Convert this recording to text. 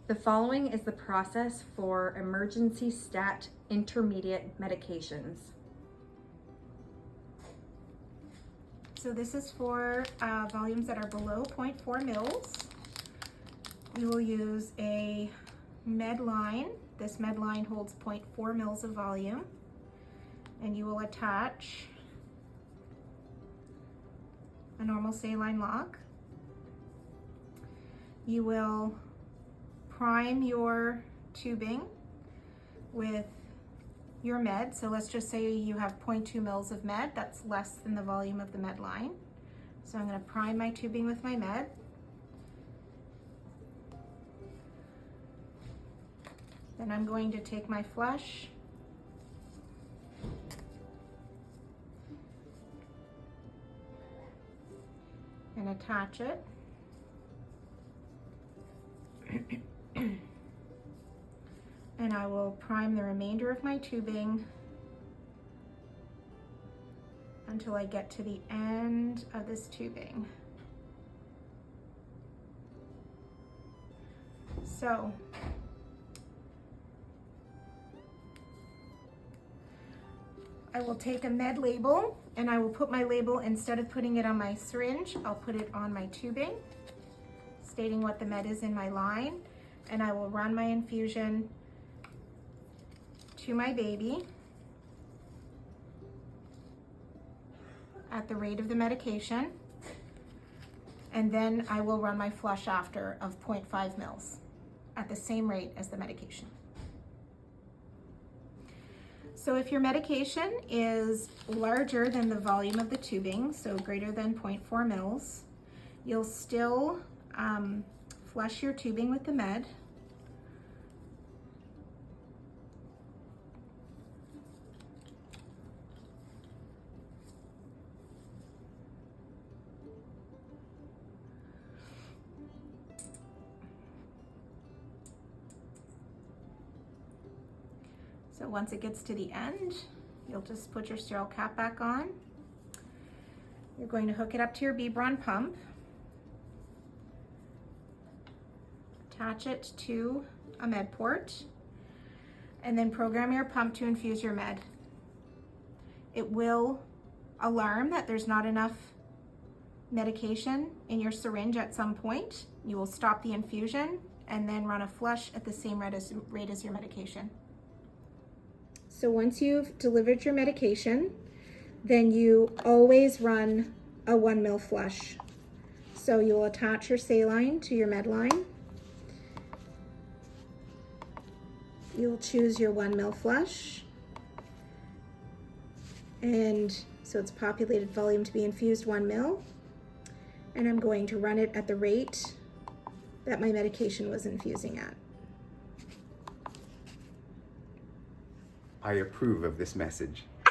The following is the process for emergency stat intermediate medications. So this is for volumes that are below 0.4 mils. We will use a med line. This med line holds 0.4 mils of volume, and you will attach a normal saline lock. You will prime your tubing with your med. So let's just say you have 0.2 mils of med. That's less than the volume of the med line. So I'm going to prime my tubing with my med. Then I'm going to take my flush and attach it. And I will prime the remainder of my tubing until I get to the end of this tubing. So I will take a med label and I will put my label, instead of putting it on my syringe, I'll put it on my tubing, stating what the med is in my line, and I will run my infusion to my baby at the rate of the medication, and then I will run my flush after of 0.5 mils at the same rate as the medication. So if your medication is larger than the volume of the tubing, so greater than 0.4 mils, you'll still flush your tubing with the med. So once it gets to the end, you'll just put your sterile cap back on. You're going to hook it up to your Bebron pump, attach it to a med port, and then program your pump to infuse your med. It will alarm that there's not enough medication in your syringe at some point. You will stop the infusion and then run a flush at the same rate as your medication. So once you've delivered your medication, then you always run a 1 mil flush. So you'll attach your saline to your med line. You'll choose your 1 mil flush. And so it's populated volume to be infused 1 mil. And I'm going to run it at the rate that my medication was infusing at. I approve of this message.